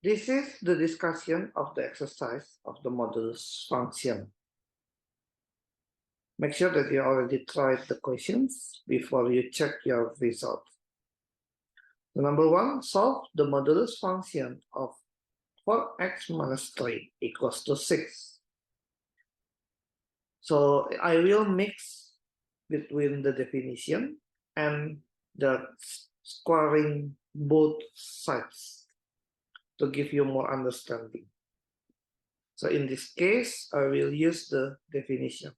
This is the discussion of the exercise of the modulus function. Make sure that you already tried the questions before you check your result. So number 1, solve the modulus function of 4x minus 3 equals to 6. So I will mix between the definition and the squaring both sides to give you more understanding. So in this case, I will use the definition.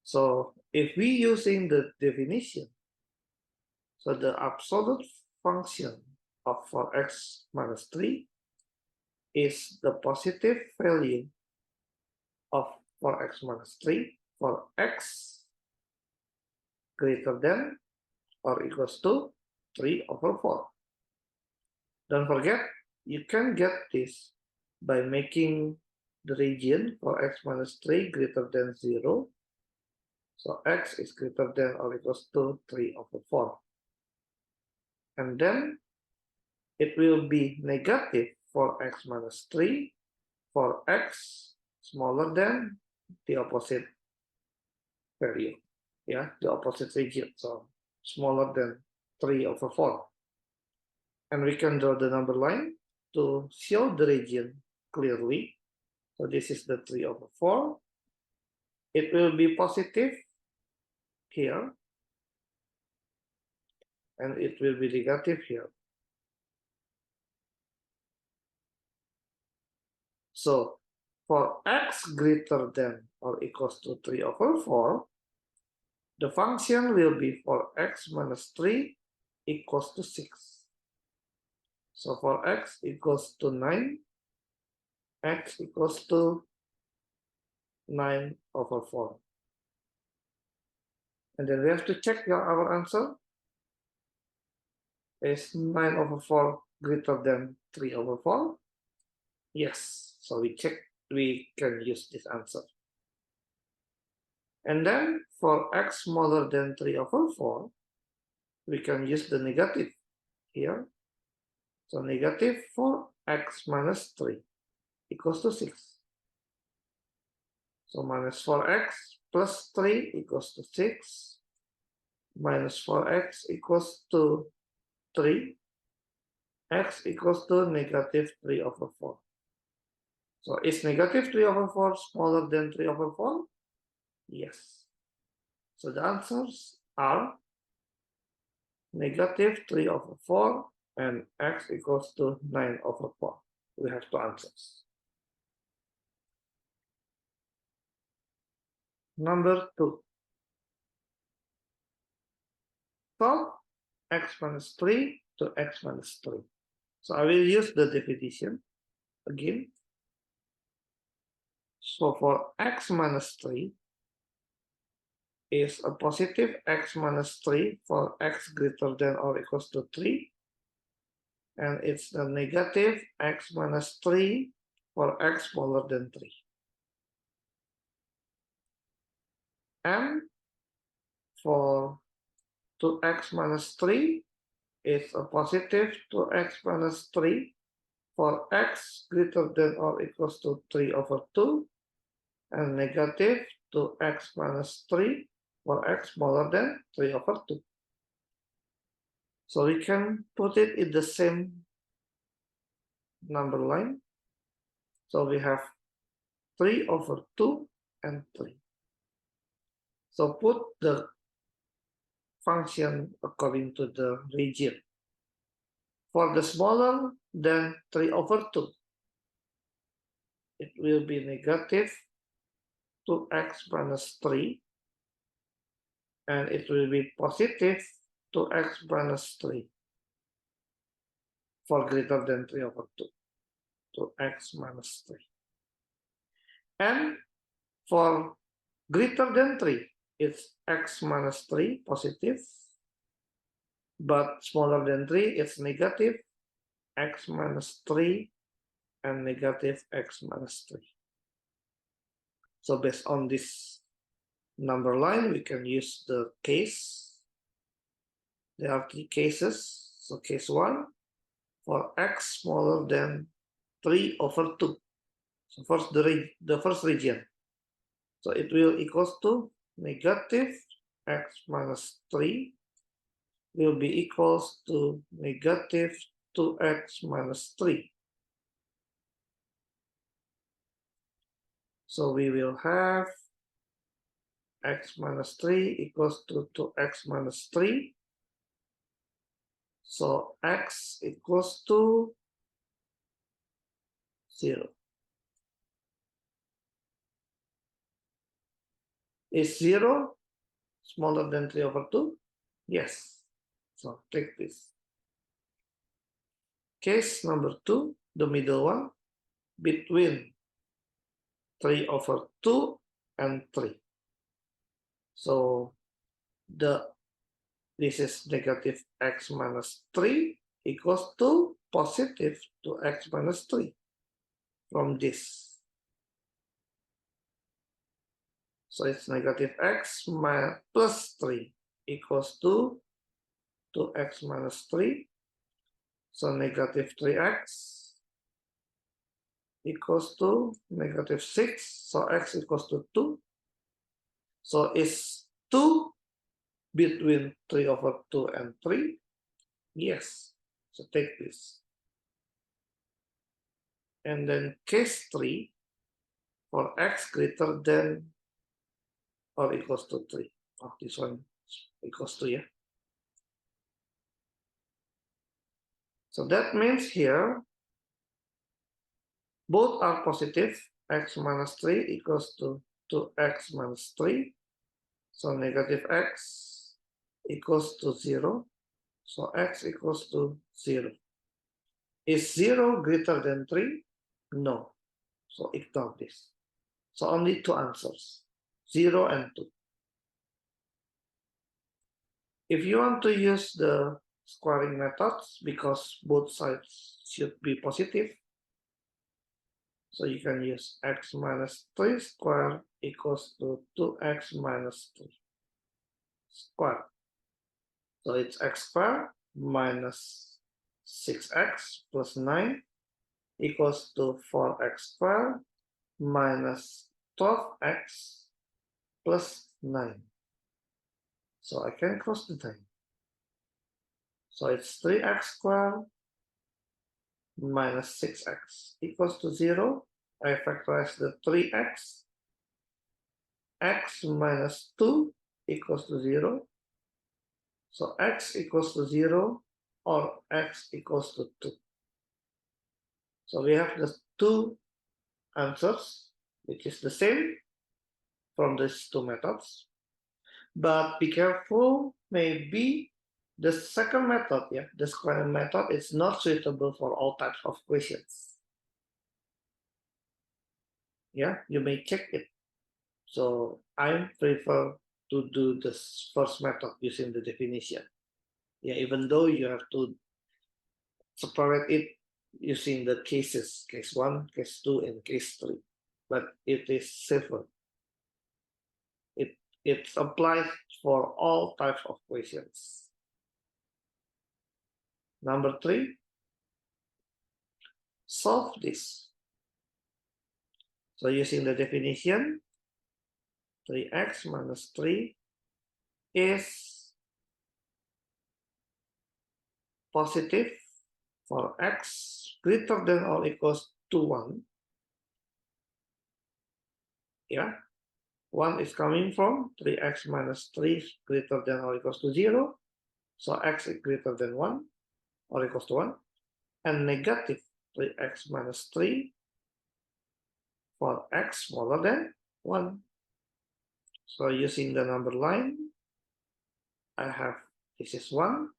So if we using the definition, so the absolute function of 4x minus 3 is the positive value of 4x minus 3 for x greater than or equals to 3 over 4. Don't forget, you can get this by making the region for x minus 3 greater than 0. So x is greater than or equals to 3 over 4. And then it will be negative for x minus 3 for x smaller than the opposite value. Yeah, the opposite region. So smaller than 3 over 4. And we can draw the number line to show the region clearly. So this is the 3 over 4. It will be positive here. And it will be negative here. So for x greater than or equals to 3 over 4, the function will be for x minus 3 equals to 6. So for x equals to 9, x equals to 9 over 4. And then we have to check our answer. Is 9 over 4 greater than 3 over 4? Yes. So we can use this answer. And then for x smaller than 3 over 4, we can use the negative here. So negative for x minus 3 equals to 6. So minus 4x plus 3 equals to 6. Minus 4x equals to 3. X equals to negative 3 over 4. So is negative 3 over 4 smaller than 3 over 4? Yes. So the answers are negative 3 over 4 and x equals to 9 over 4. We have two answers. Number 2. Solve x minus 3 to x minus 3. So I will use the definition again. So for x minus 3 is a positive x minus 3 for x greater than or equals to 3. And it's a negative x minus 3 for x smaller than 3. And for 2x minus 3 is a positive 2x minus 3 for x greater than or equals to 3 over 2. And negative 2x minus 3 for x smaller than 3 over 2. So we can put it in the same number line. So we have 3 over 2 and 3. So put the function according to the region. For the smaller than 3 over 2, it will be negative 2x minus 3. And it will be positive 2x minus 3 for greater than 3 over 2. 2x minus 3. And for greater than 3, it's x minus 3 positive. But smaller than 3, it's negative x minus 3 and negative x minus 3. So based on this number line, we can use the case. There are 3 cases. So case 1, for x smaller than 3/2. So first the first region. So it will equals to negative x minus 3 will be equals to negative 2x minus 3. So we will have x minus 3 equals to 2x minus 3. So x equals to 0. Is 0 smaller than 3/2? Yes. So take this. Case number 2, the middle one, between 3/2 and 3. So this is negative x minus 3 equals to positive 2x minus 3 from this. So it's negative x plus 3 equals to 2x minus 3. So negative 3x equals to negative 6. So x equals to 2. So is 2 between 3/2 and 3? Yes. So take this. And then case 3 for x greater than or equals to 3. Oh, this one equals to, yeah. So that means here both are positive. X minus 3 equals to 2x minus 3. So negative x equals to 0. So x equals to 0. Is 0 greater than 3? No. So ignore this. So only two answers, 0 and 2. If you want to use the squaring methods, because both sides should be positive, so you can use x minus 3 squared equals to 2x minus 3 squared. So it's x squared minus 6x plus 9 equals to 4x squared minus 12x plus 9. So I can cross the 9. So it's 3x squared minus 6x equals to 0. I factorize the 3x. X minus 2 equals to 0. So x equals to 0 or x equals to 2. So we have the two answers, which is the same from these two methods. But be careful, maybe the second method, yeah, the squaring method, is not suitable for all types of questions. Yeah, you may check it. So I prefer to do this first method using the definition. Yeah, even though you have to separate it using the cases, case 1, case 2, and case 3. But it is safer. It applies for all types of questions. Number 3, solve this. So using the definition, 3x minus 3 is positive for x greater than or equals to 1. Yeah, 1 is coming from 3x minus 3 greater than or equals to 0. So x is greater than 1 or equals to 1. And negative 3x minus 3 for x smaller than 1. So using the number line, I have this is 1.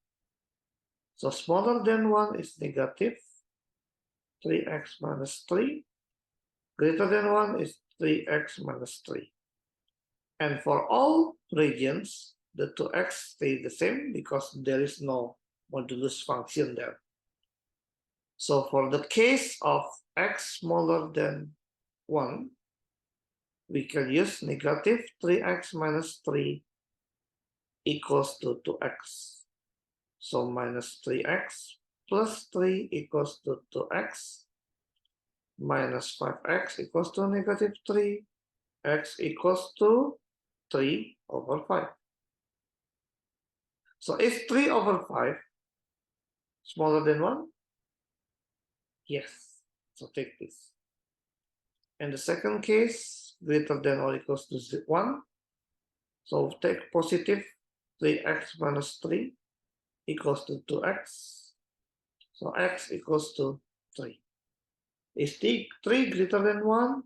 So smaller than 1 is negative 3x minus 3. Greater than 1 is 3x minus 3. And for all regions, the 2x stay the same because there is no modulus function there. So for the case of x smaller than 1, we can use negative 3x minus 3 equals to 2x. So minus 3x plus 3 equals to 2x, minus 5x equals to negative 3, x equals to 3 over 5. So is 3 over 5 smaller than 1? Yes. So take this. And the second case, greater than or equals to 1. So take positive 3x minus 3 equals to 2x. So x equals to 3. Is 3 greater than 1?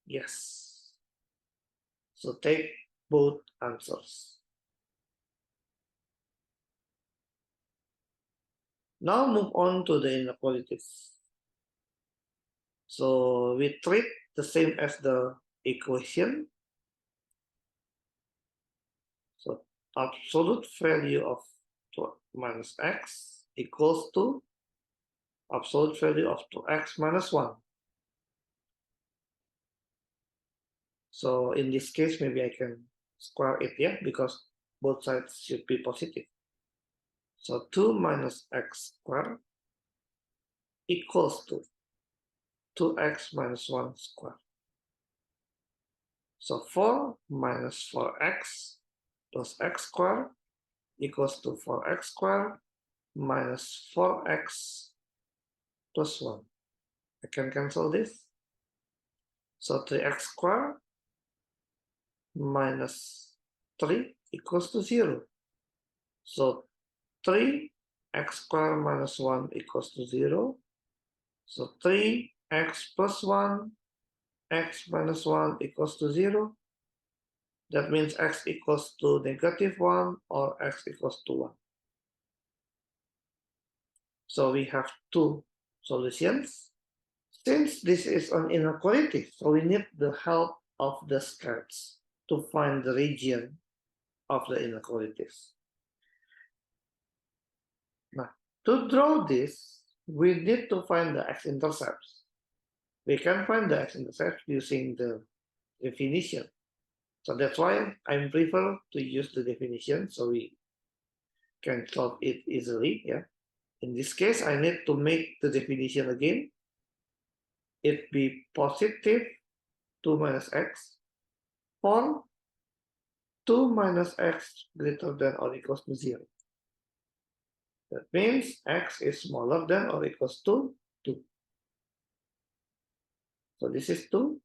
Yes. So take both answers. Now move on to the inequalities. So we treat the same as the equation. So absolute value of 2 minus x equals to absolute value of 2x minus 1. So in this case, maybe I can square it, yeah, because both sides should be positive. So 2 minus x squared equals to 2x minus 1 squared. So 4 minus 4x plus x squared equals to 4x squared minus 4x plus 1. I can cancel this. So 3x squared minus 3 equals to 0. So 3x squared minus 1 equals to 0. So 3x plus 1, x minus 1 equals to 0. That means x equals to negative 1 or x equals to 1. So we have two solutions. Since this is an inequality, so we need the help of the sketch to find the region of the inequalities. Now, to draw this, we need to find the x-intercepts. We can find the x-intercepts using the definition. So that's why I prefer to use the definition so we can solve it easily. Yeah. In this case, I need to make the definition again. It be positive 2 minus x for 2 minus x greater than or equals to 0. That means x is smaller than or equals to 2. So this is 2.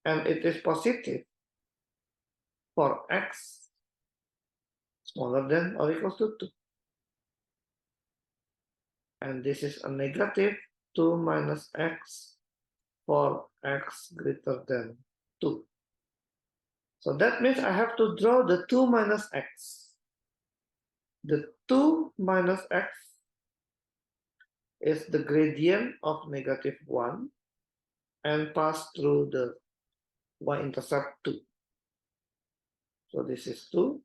And it is positive for x smaller than or equals to 2. And this is a negative 2 minus x for x greater than 2. So that means I have to draw the 2 minus x. The 2 minus x is the gradient of negative 1 and pass through the y-intercept 2. So this is 2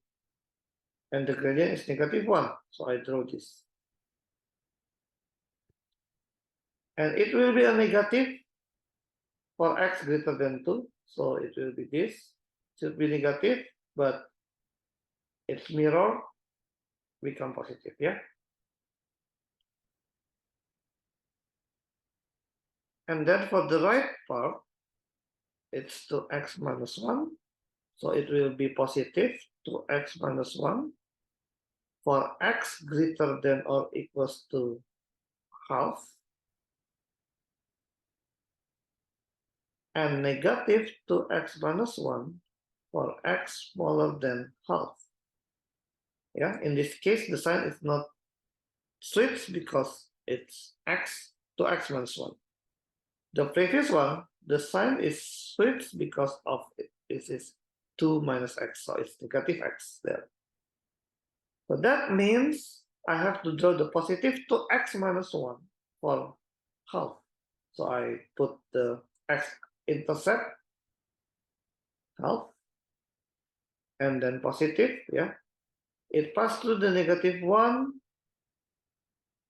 and the gradient is negative 1. So I draw this. And it will be a negative for x greater than 2. So it will be this. Should be negative, but its mirror become positive, yeah? And then for the right part, it's 2x minus 1. So it will be positive 2x minus 1 for x greater than or equals to half. And negative 2x minus 1 for x smaller than half. Yeah, in this case, the sign is not switched because it's x to x minus 1. The previous one, the sign is switched because of this is 2 minus x, so it's negative x there. So that means I have to draw the positive 2x minus 1 for half. So I put the x-intercept half and then positive, yeah. It passed through the negative 1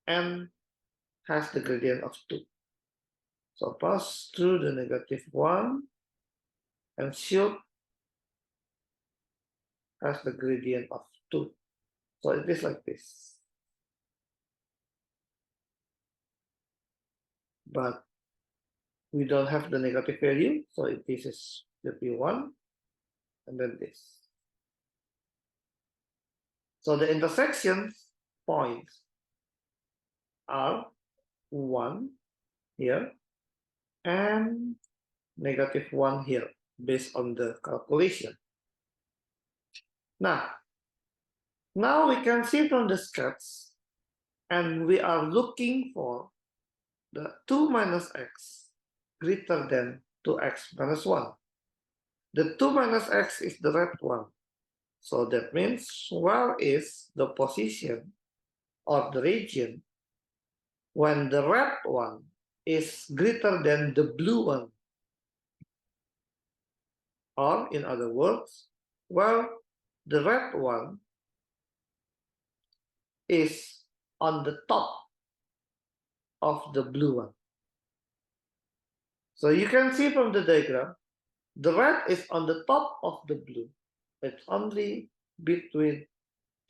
and has the gradient of 2. So pass through the negative 1 and should has the gradient of 2. So it is like this. but we don't have the negative value, so this is should be 1, and then this. So the intersection points are 1 here and -1 here, based on the calculation. Now we can see from the sketch, and we are looking for the 2 minus x greater than 2x minus 1. The 2 minus x is the red one. So that means where is the position or the region when the red one is greater than the blue one? Or in other words, well, the red one is on the top of the blue one. So you can see from the diagram, the red is on the top of the blue. It's only between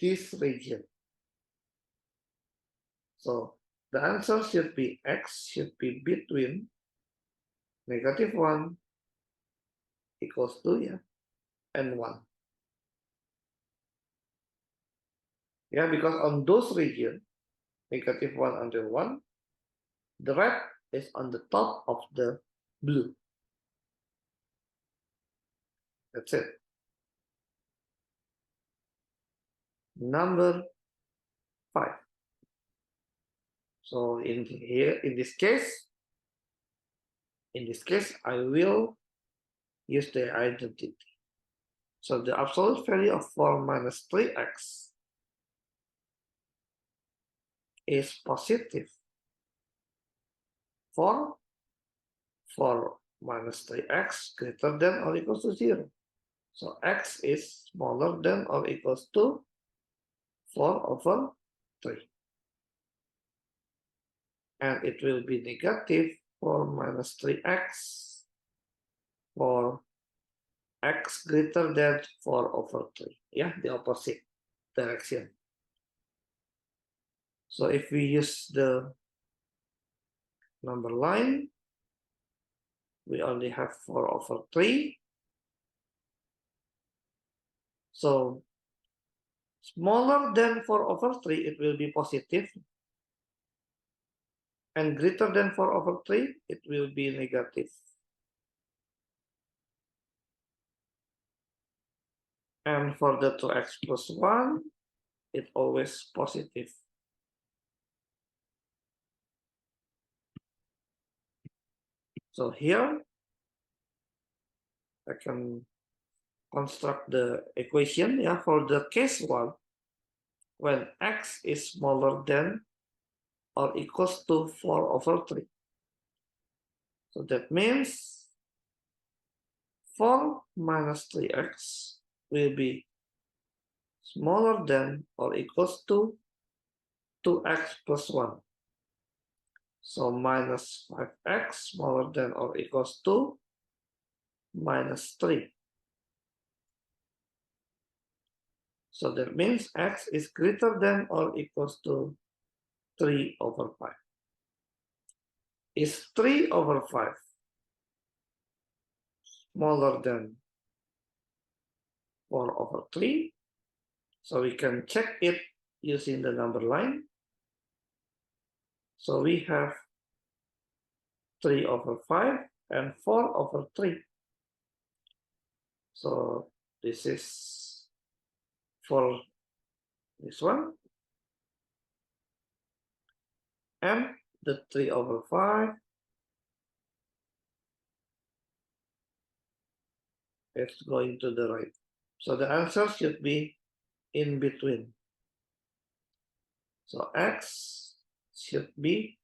this region. So the answer should be x should be between -1 equals 2, yeah, and 1. Yeah, because on those regions, -1 under 1, the red is on the top of the blue. That's it. Number 5. So in this case, I will use the identity. So the absolute value of 4 minus 3x is positive. 4 minus 3x greater than or equals to 0. So x is smaller than or equals to 4/3. And it will be negative 4 minus 3x for x greater than 4/3. Yeah, the opposite direction. So if we use the number line, we only have 4/3. So smaller than 4/3, it will be positive. And greater than 4/3, it will be negative. And for the 2x plus 1, it's always positive. So here, I can construct the equation, yeah, for the case 1, when x is smaller than or equals to 4/3. So that means 4 minus 3x will be smaller than or equals to 2x plus 1. So minus 5x smaller than or equals to -3. So that means x is greater than or equals to 3/5. Is 3/5 smaller than 4/3? So we can check it using the number line. So we have 3/5 and 4/3. So this is for this one. And the 3/5 is going to the right. So the answer should be in between. So x should be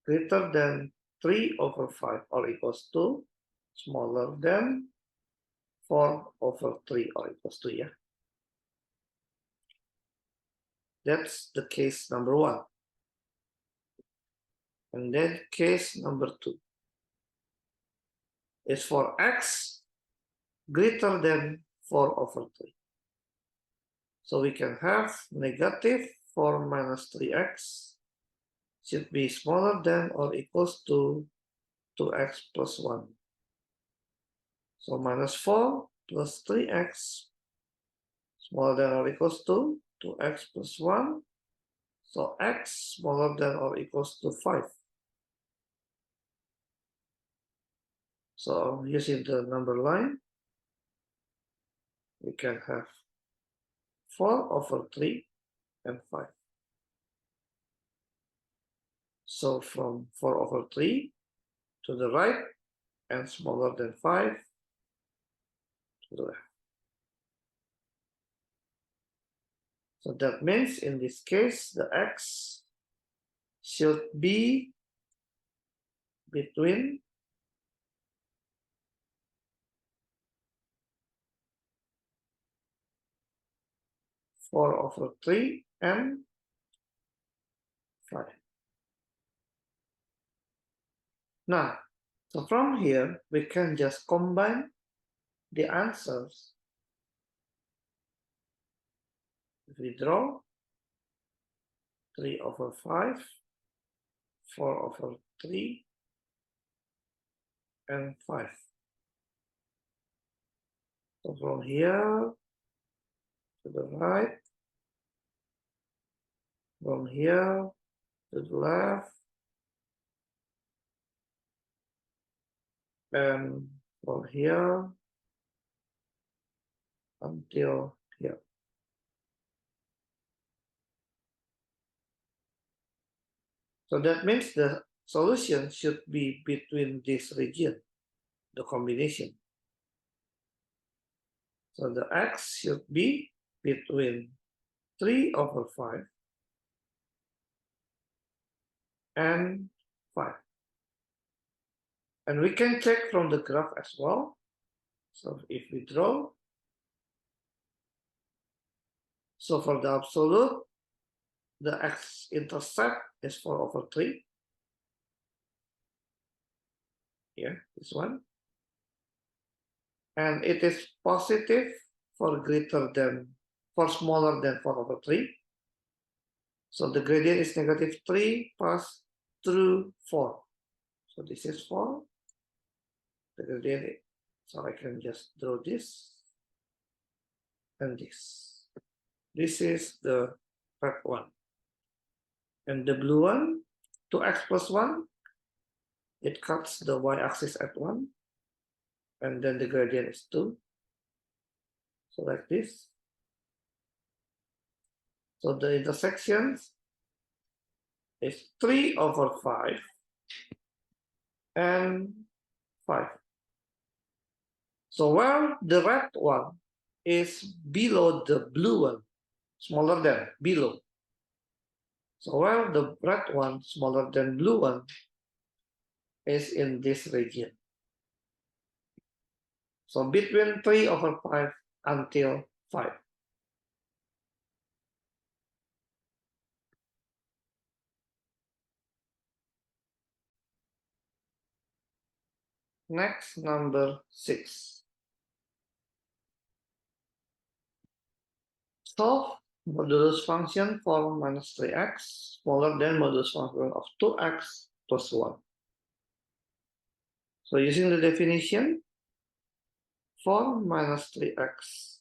greater than 3/5 or equals to smaller than 4/3 or equals to, yeah. That's the case number 1. And then case number 2 is for x greater than 4/3. So we can have negative 4 minus 3x should be smaller than or equals to 2x plus 1. So minus 4 plus 3x smaller than or equals to 2x plus 1. So x smaller than or equals to 5. So using the number line, we can have 4 over 3 and 5. So from 4 over 3 to the right and smaller than 5 to the left. So that means in this case, the x should be between 4 over 3 and 5. Now, so from here, we can just combine the answers. If we draw 3 over 5, 4 over 3, and 5. So from here to the right, from here to the left, and from here until here. So that means the solution should be between this region, the combination. So the x should be between 3 over 5 and 5. And we can check from the graph as well. So if we draw, so for the absolute, the x-intercept is 4 over 3. Here, this one. And it is positive for smaller than 4 over 3. So the gradient is negative 3 pass through 4. So this is 4. The gradient, so I can just draw this and this. This is the red one. And the blue one, 2x plus 1, it cuts the y-axis at 1. And then the gradient is 2. So like this. So the intersections is 3 over 5 and 5. So where the red one is below the blue one, smaller than, below. So where the red one, smaller than blue one, is in this region. So between 3 over 5 until 5. Next, number 6. Solve modulus function for minus 3x smaller than modulus function of 2x plus 1. So using the definition, 4 minus 3x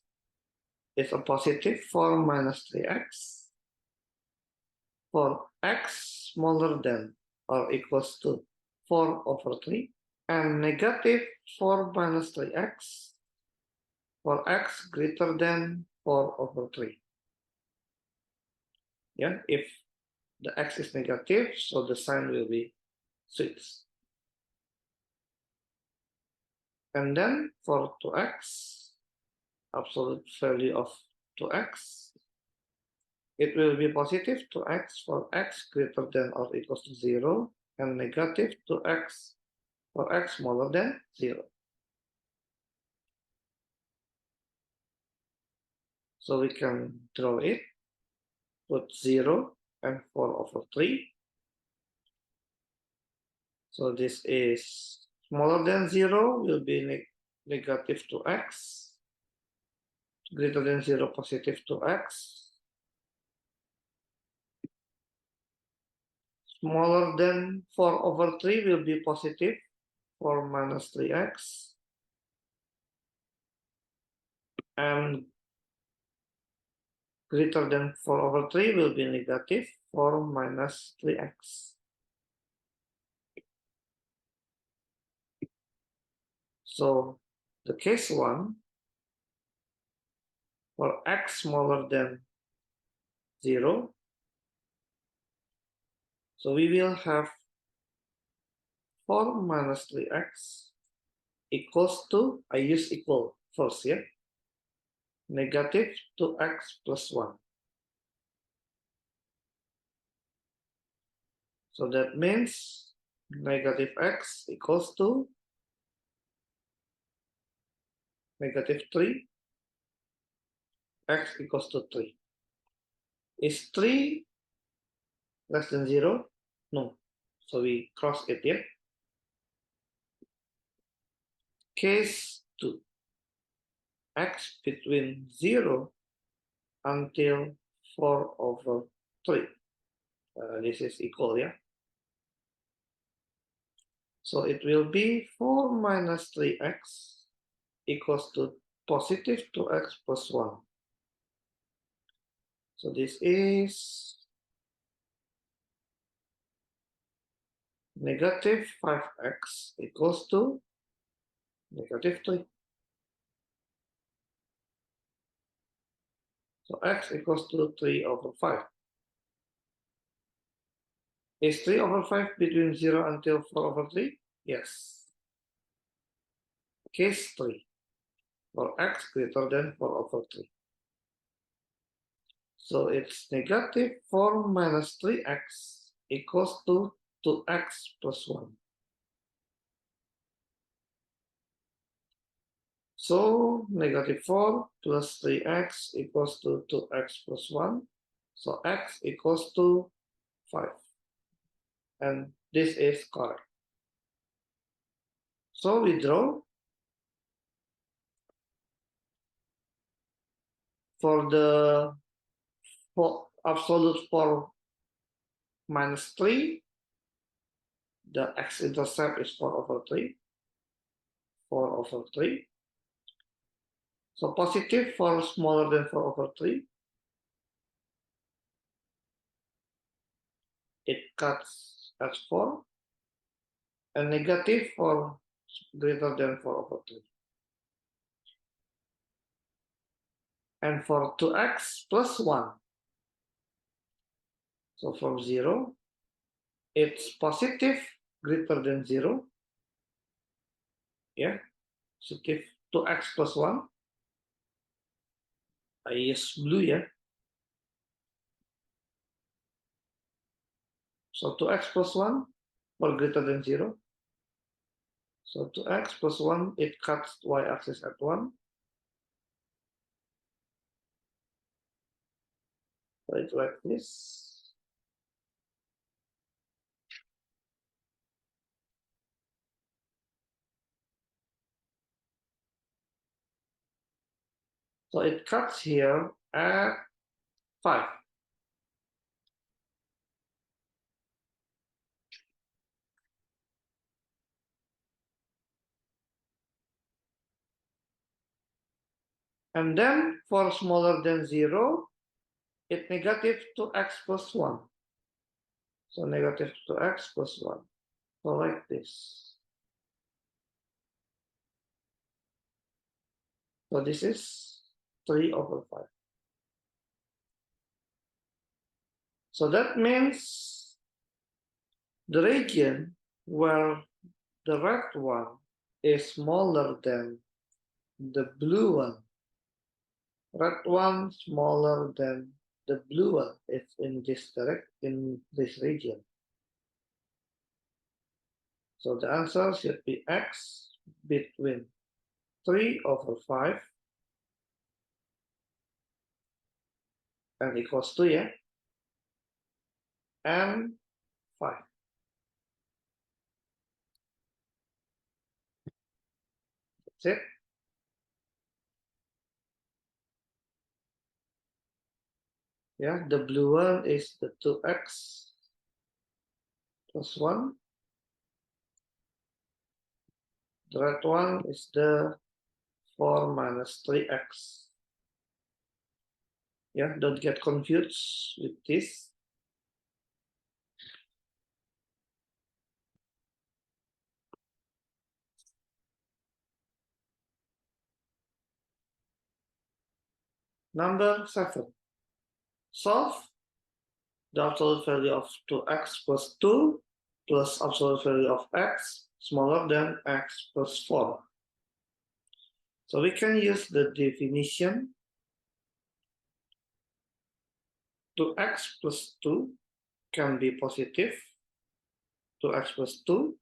is a positive 4 minus 3x for x smaller than or equals to 4 over 3, and negative 4 minus 3x for x greater than 4 over 3. Yeah, if the x is negative, so the sign will be switched. And then for 2x, absolute value of 2x, it will be positive 2x for x greater than or equals to 0, and negative 2x for x smaller than 0. So we can draw it, put 0 and 4 over 3. So this is smaller than 0 will be negative 2x, greater than 0 positive 2x, smaller than 4/3 will be positive, 4 minus 3x. And greater than 4/3 will be negative, 4 minus 3x. So the case 1, for x smaller than 0, so we will have 4 minus 3x equals to, I use equal first, yeah, negative 2x plus 1. So that means negative x equals to negative 3, x equals to 3. Is 3 less than 0? No. So we cross it here. Case 2, x between 0 until 4/3. This is equal, yeah? So it will be 4 minus 3x equals to positive 2x plus 1. So this is negative 5x equals to negative 3. So x equals to 3/5. Is 3/5 between 0 until 4/3? Yes. Case 3, for x greater than 4/3. So it's negative 4 minus 3x equals to 2x plus 1. So negative 4 plus 3x equals to 2x plus 1. So x equals to 5. And this is correct. So we draw for the absolute 4 minus 3, the x-intercept is 4/3. 4/3. So positive for smaller than 4/3. It cuts at 4. And negative for greater than 4/3. And for 2x plus 1. So from 0, it's positive greater than 0. Yeah, positive 2x plus 1. I use blue, yeah. So 2x plus 1 for greater than 0. So 2x plus 1, it cuts y-axis at 1. So it's like this. So it cuts here at 5. And then for smaller than 0, it's negative 2x plus 1. So negative 2x plus 1. So like this. So this is 3/5. So that means the region where the red one is smaller than the blue one. Red one smaller than the blue one. It's in this region. So the answer should be x between 3/5 and equals to, yeah, and 5. That's it. Yeah, the blue one is the 2x plus 1. The red one is the 4 minus 3x. Yeah, don't get confused with this. Number 7. Solve the absolute value of 2x plus 2 plus absolute value of x smaller than x plus 4. So we can use the definition. 2x plus 2 can be positive, 2x plus 2,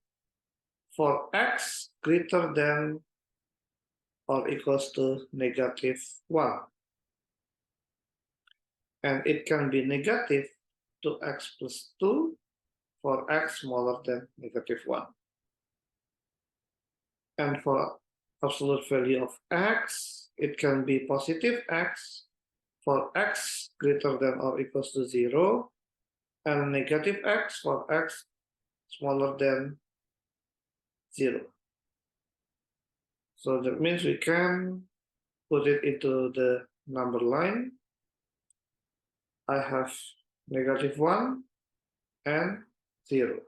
for x greater than or equals to negative 1. And it can be negative 2x plus 2 for x smaller than negative 1. And for absolute value of x, it can be positive x for x greater than or equals to 0, and negative x for x smaller than 0. So that means we can put it into the number line. I have negative 1 and 0.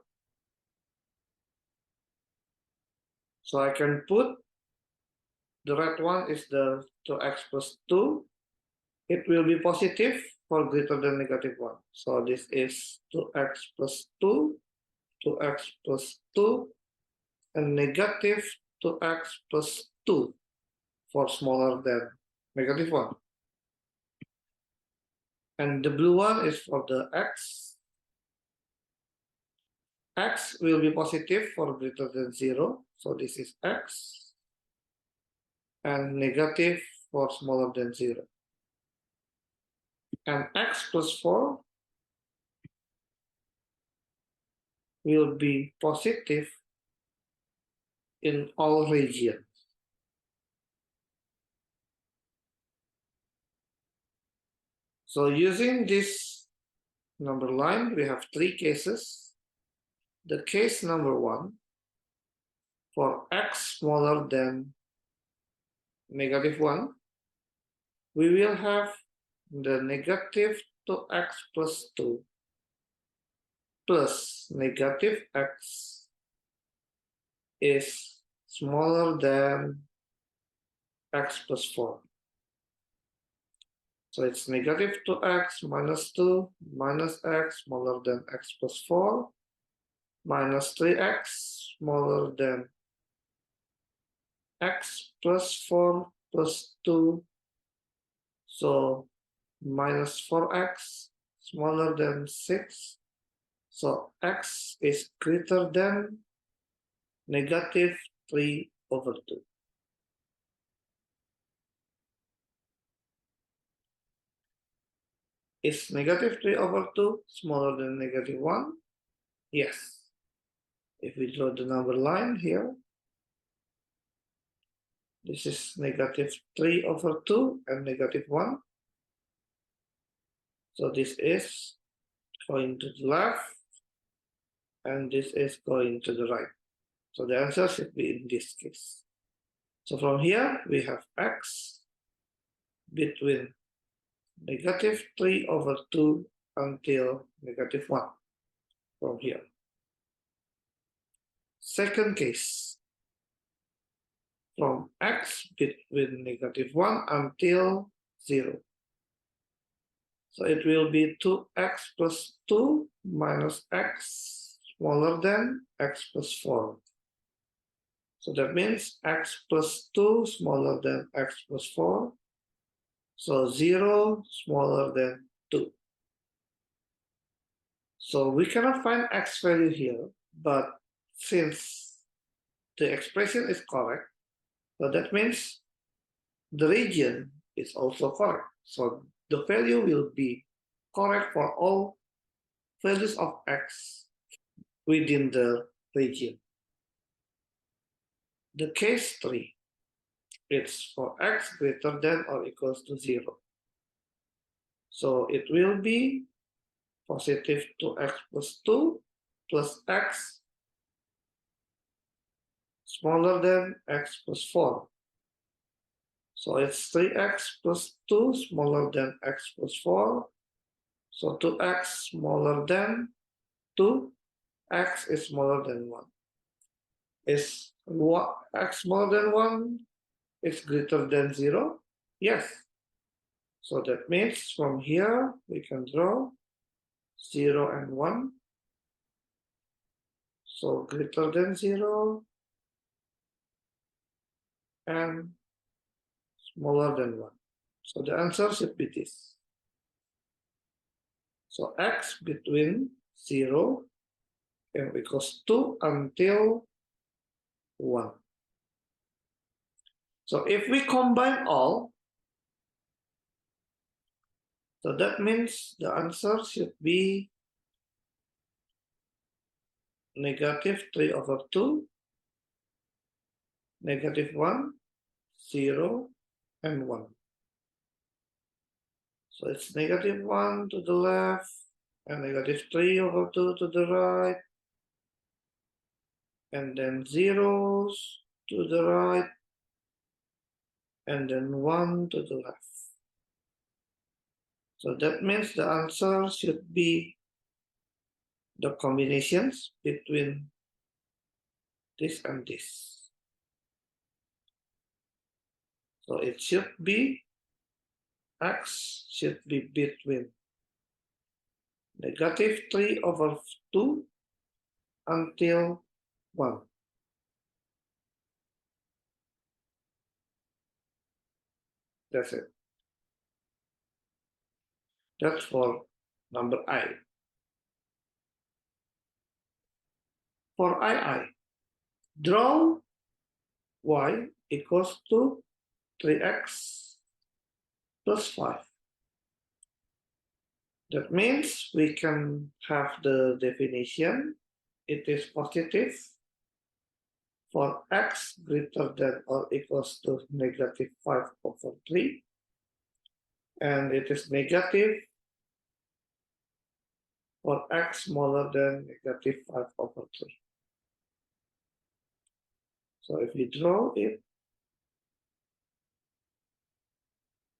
So I can put the red one is the 2x plus 2. It will be positive for greater than negative 1. So this is 2x plus 2, 2x plus 2, and negative 2x plus 2 for smaller than negative 1. And the blue one is for the x. X will be positive for greater than 0. So this is x. And negative for smaller than 0. And x plus 4 will be positive in all regions. So using this number line, we have 3 cases. The case number 1, for x smaller than negative 1, we will have the negative 2x plus 2 plus negative x is smaller than x plus 4. So it's negative 2x minus 2 minus x smaller than x plus 4 minus 3x smaller than x plus 4 plus 2. So minus 4x smaller than 6. So x is greater than negative 3 over 2. Is negative 3 over 2 smaller than negative 1? Yes. If we draw the number line here, this is negative 3 over 2 and negative 1. So this is going to the left, and this is going to the right. So the answer should be in this case. So from here, we have x between negative 3 over 2 until negative 1 from here. Second case, from x between negative 1 until 0. So it will be 2x plus 2 minus x smaller than x plus 4. So that means x plus 2 smaller than x plus 4. So 0 smaller than 2. So we cannot find x value here, but since the expression is correct, so that means the region is also correct. So the value will be correct for all values of x within the region. The case 3, it's for x greater than or equals to 0. So it will be positive 2x plus 2 plus x smaller than x plus 4. So it's 3x plus 2 smaller than x plus 4. So 2x smaller than 2, x is smaller than 1. Is x smaller than 1 is greater than 0? Yes. So that means from here we can draw 0 and 1. So greater than 0 and smaller than 1. So the answer should be this. So x between 0 and equals 2 until 1. So if we combine all, so that means the answer should be negative 3 over 2, negative 1, 0, and 1. So it's negative 1 to the left, and negative 3 over 2 to the right, and then zeros to the right, and then 1 to the left. So that means the answer should be the combinations between this and this. So it should be x should be between negative 3 over 2 until 1. That's it. That's for number I. For II, draw y equals to 3x plus 5. That means we can have the definition. It is positive for x greater than or equals to negative 5 over 3. And it is negative for x smaller than negative 5 over 3. So if we draw it,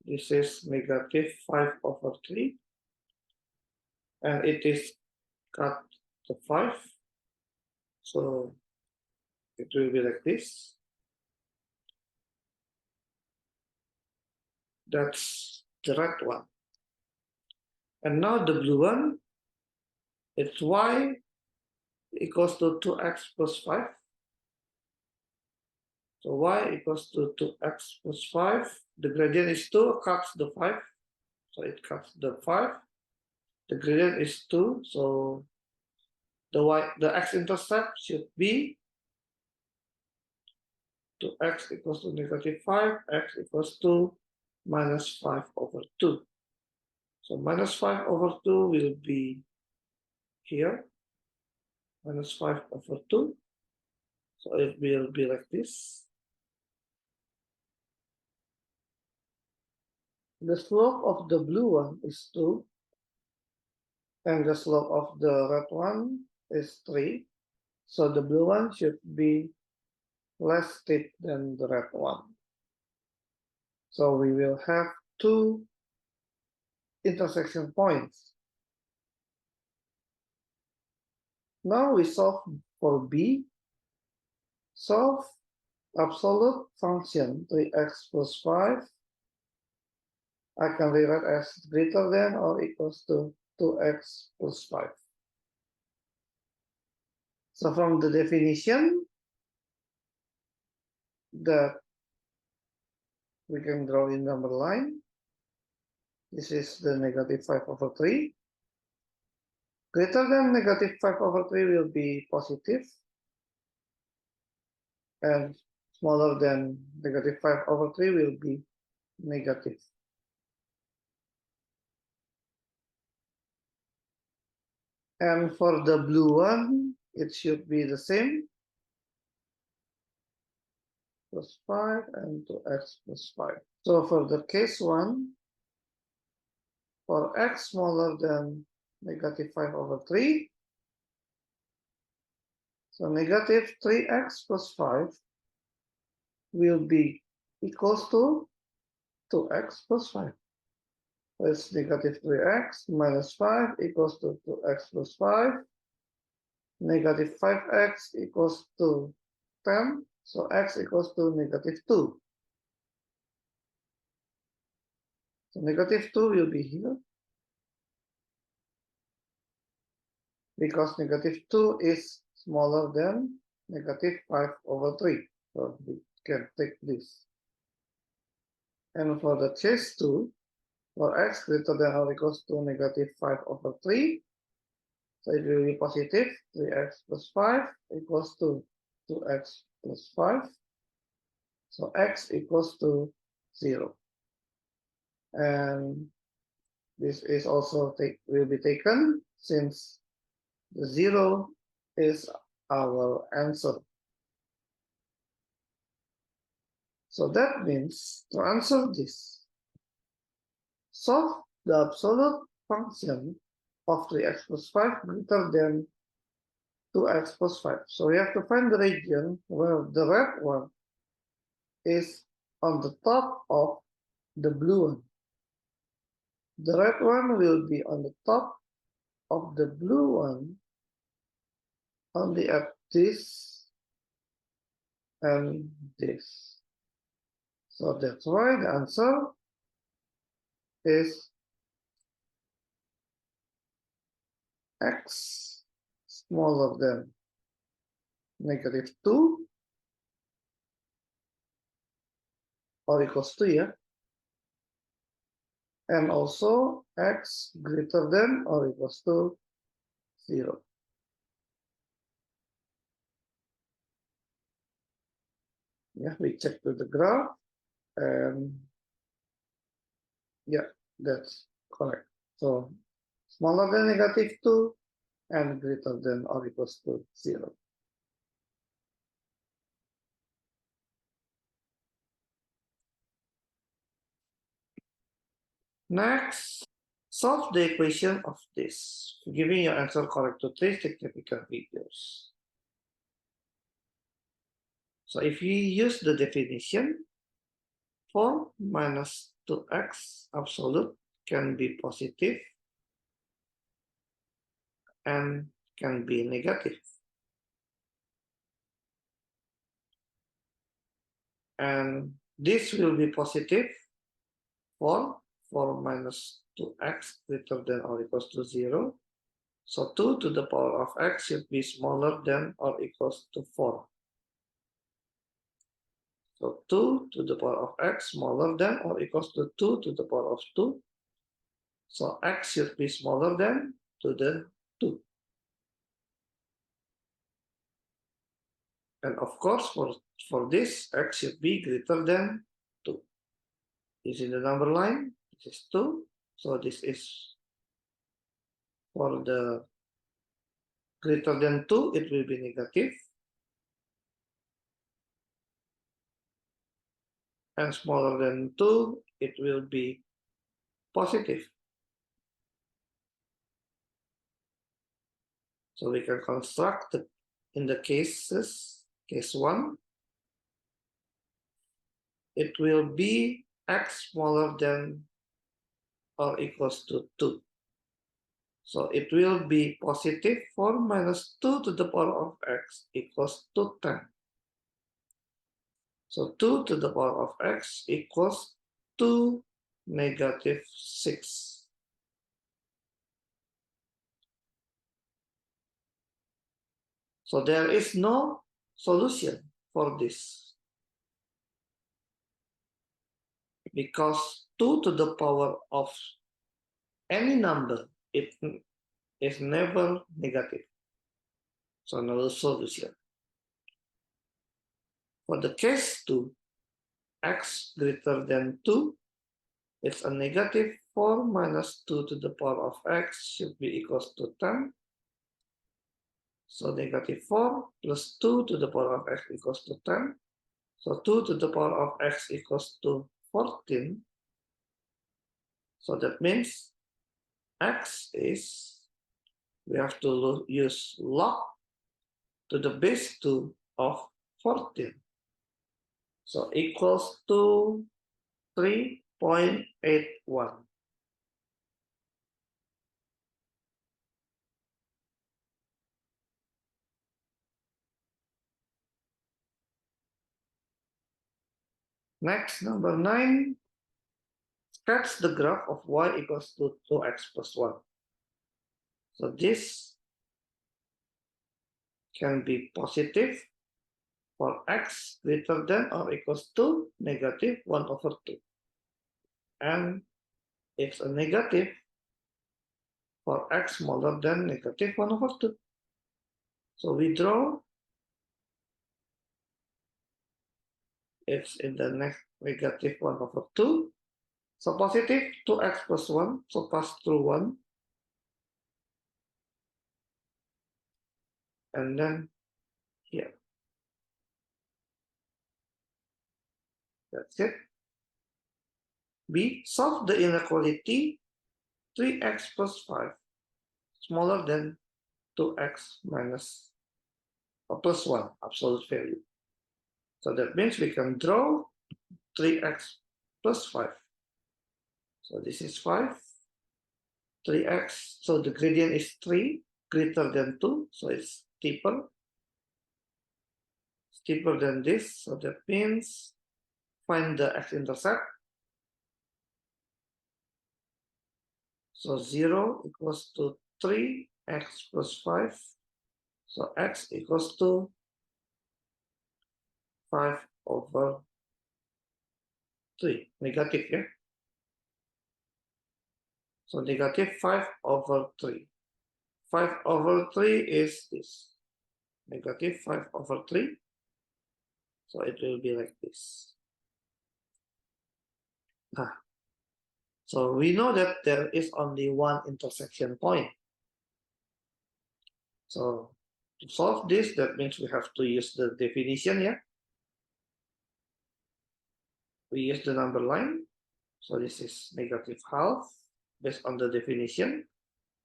this is negative 5 over 3. And it is cut to 5. So it will be like this. That's the red one. And now the blue one, it's y equals to 2x plus 5. So y equals to 2x plus 5. The gradient is 2, cuts the 5. So it cuts the 5. The gradient is 2. So the x-intercept should be 2x equals to negative 5, x equals to minus 5 over 2. So minus 5 over 2 will be here, minus 5 over 2. So it will be like this. The slope of the blue one is 2, and the slope of the red one is 3. So the blue one should be less steep than the red one. So we will have 2 intersection points. Now we solve for B. Solve absolute function 3x plus 5. I can rewrite as greater than or equals to 2x plus 5. So from the definition that we can draw in number line, this is the negative 5 over 3. Greater than negative 5 over 3 will be positive, and smaller than negative 5 over 3 will be negative. And for the blue one, it should be the same, plus 5 and 2x plus 5. So for the case 1, for x smaller than negative 5 over 3, So negative 3x plus 5 will be equals to 2x plus 5. So it's negative 3x minus 5 equals to 2x plus 5. Negative 5x equals to 10. So x equals to negative 2. So negative 2 will be here, because negative 2 is smaller than negative 5 over 3. So we can take this. And for the case 2, for x greater than or equals to negative 5 over 3, so it will be positive 3x plus 5 equals to 2x plus 5. So x equals to 0. And this is also will be taken since the 0 is our answer. So that means to answer this, solve the absolute function of 3x plus 5 greater than 2x plus 5. So we have to find the region where the red one is on the top of the blue one. The red one will be on the top of the blue one only at this and this. So that's why the answer is x smaller than negative 2 or equals to, yeah, and also x greater than or equals to 0. Yeah, we check to the graph, and yeah, that's correct. So smaller than negative 2 and greater than or equals to 0. Next, solve the equation of this, giving your answer correct to 3 significant figures. So if you use the definition, 4 minus 2x absolute can be positive and can be negative. And this will be positive for 4 minus 2x greater than or equals to 0. So 2 to the power of x should be smaller than or equals to 4. So 2 to the power of x smaller than or equals to 2 to the power of 2. So x should be smaller than to the 2. And of course, for this, x should be greater than 2. Using the number line, this is 2. So this is for the greater than 2, it will be negative. And smaller than 2, it will be positive. So we can construct in the cases, case 1, it will be x smaller than or equals to 2. So it will be positive 4 minus 2 to the power of x equals to 10. So 2 to the power of x equals to negative 6. So there is no solution for this, because 2 to the power of any number, it is never negative. So no solution. For the case 2, x greater than 2, it's a negative 4 minus 2 to the power of x should be equals to 10. So negative 4 plus 2 to the power of x equals to 10. So 2 to the power of x equals to 14. So that means x is, we have to use log to the base 2 of 14. So equals to 3.81. Next, number 9, sketch the graph of y equals to 2x plus 1. So this can be positive for x greater than or equals to negative 1 over 2. And it's a negative for x smaller than negative 1 over 2. So we draw, it's in the next negative 1 over 2. So positive 2x plus 1, so pass through 1. And then here. That's it. B, solve the inequality 3x plus 5 smaller than 2x minus or plus 1 absolute value. So that means we can draw 3x plus 5. So this is 5, 3x, so the gradient is 3 greater than 2, so it's steeper than this, so that means find the x-intercept. So 0 equals to 3x plus 5, so x equals to 5 over 3, negative, yeah? So negative 5 over 3. 5 over 3 is this, negative 5 over 3. So it will be like this. So we know that there is only one intersection point. So to solve this, that means we have to use the definition, yeah? We use the number line. So this is negative half based on the definition.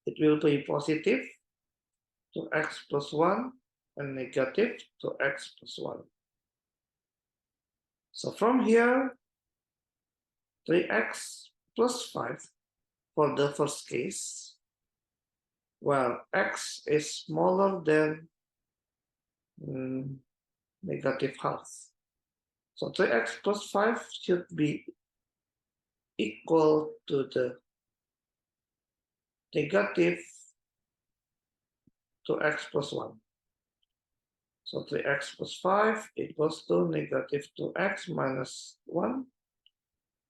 It will be positive to x plus 1 and negative to x plus 1. So from here, 3x plus 5 for the first case, well, x is smaller than negative half. So 3x plus 5 should be equal to the negative 2x plus 1. So 3x plus 5 equals to negative 2x minus 1.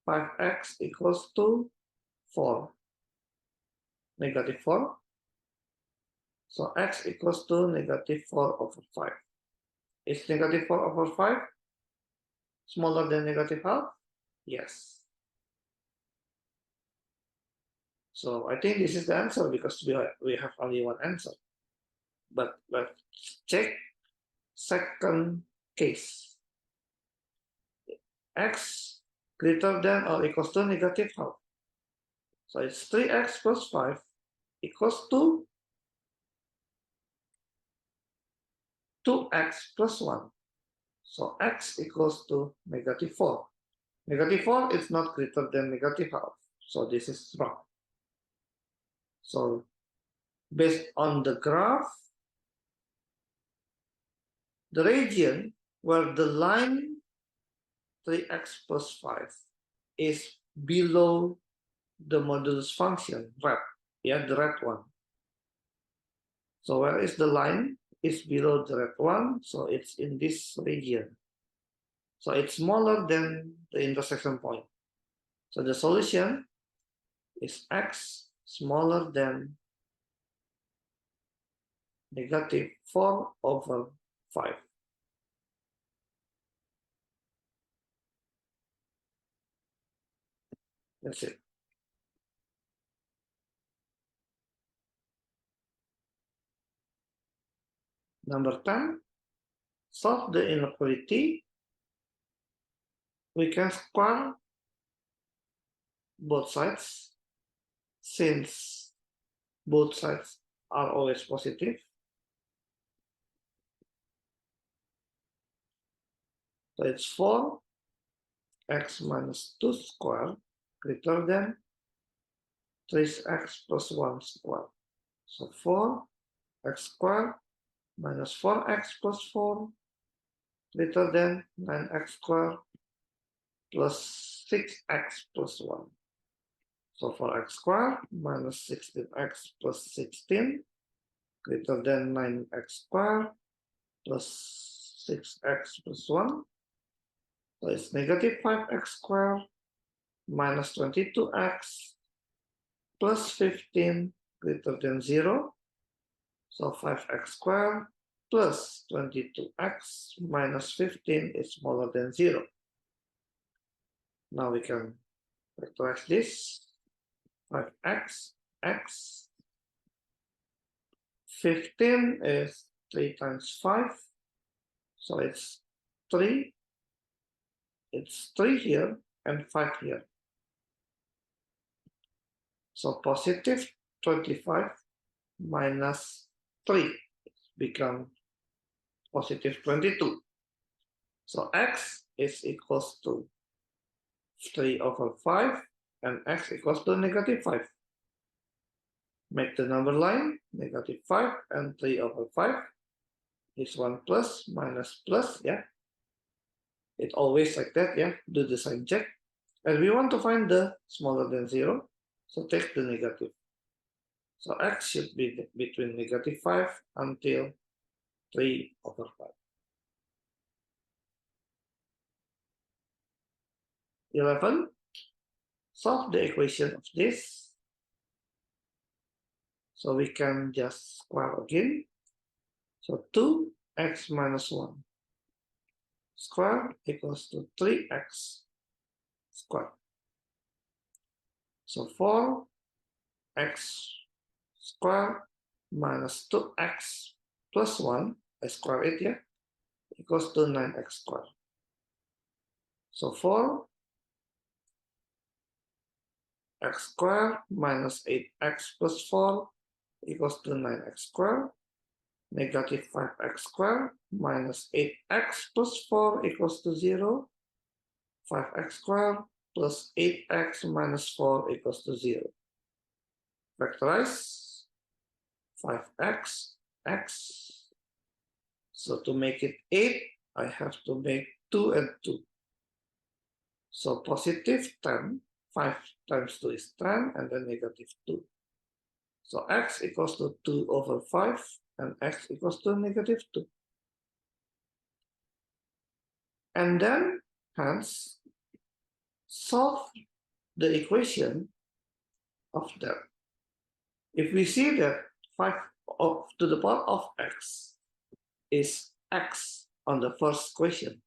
5x equals to 4. Negative 4. So x equals to negative 4 over 5. Is negative 4 over 5 smaller than negative half? Yes. So I think this is the answer because we have only one answer. But let's check second case. X greater than or equals to negative half. So it's 3x plus 5 equals to 2x plus 1. So x equals to negative 4. Negative 4 is not greater than negative half. So this is wrong. So based on the graph, the region where the line 3x plus 5 is below the modulus function, red, yeah, the red one. So where is the line? It's below the red one, so it's in this region. So it's smaller than the intersection point. So the solution is x smaller than negative 4 over 5. That's it. Number 10, solve the inequality. We can square both sides since both sides are always positive. So it's 4x minus 2 squared greater than 3x plus 1 squared. So 4x squared minus 4x plus 4 greater than 9x squared plus 6x plus 1. So 4x squared minus 16x plus 16 greater than 9x squared plus 6x plus 1. So it's negative 5x squared minus 22x plus 15 greater than 0. So 5x squared plus 22x minus 15 is smaller than 0. Now we can factorize this. 5x, x. 15 is 3 times 5. So it's 3. It's 3 here and 5 here. So positive 25 minus 3 become positive 22. So x is equals to 3 over 5 and x equals to negative 5. Make the number line negative 5 and 3 over 5 is 1 plus minus plus, yeah. It always like that, yeah. Do the sign check. And we want to find the smaller than 0, so take the negative. So x should be between negative 5 until 3 over 5. 11. Solve the equation of this. So we can just square again. So 2x minus 1 squared equals to 3x squared. So 4x squared minus 2x plus 1, I square it here, equals to 9x squared. So 4x squared minus 8x plus 4 equals to 9x squared. Negative 5x squared minus 8x plus 4 equals to 0. 5x squared plus 8x minus 4 equals to 0. Factorize 5x, x. So to make it 8, I have to make 2 and 2. So positive 10, 5 times 2 is 10, and then negative 2. So x equals to 2 over 5, and x equals to negative 2. And then, hence, solve the equation of that. If we see that 5 to the power of x is x on the first equation,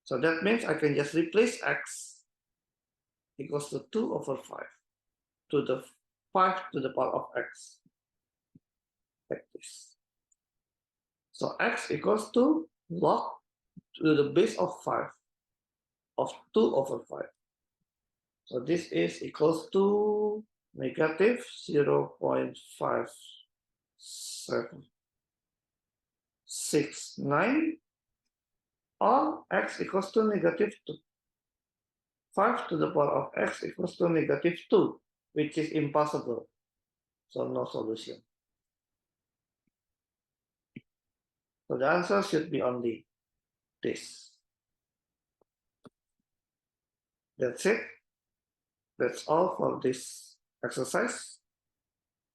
so that means I can just replace x equals to 2 over 5 to the 5 to the power of x, like this. So x equals to log to the base of 5 of 2 over 5. So this is equals to negative 0.5769, or x equals to negative 2. 5 to the power of x equals to negative 2, which is impossible. So no solution. So the answer should be only this. That's it. That's all for this exercise.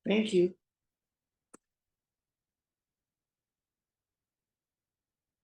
Thank you.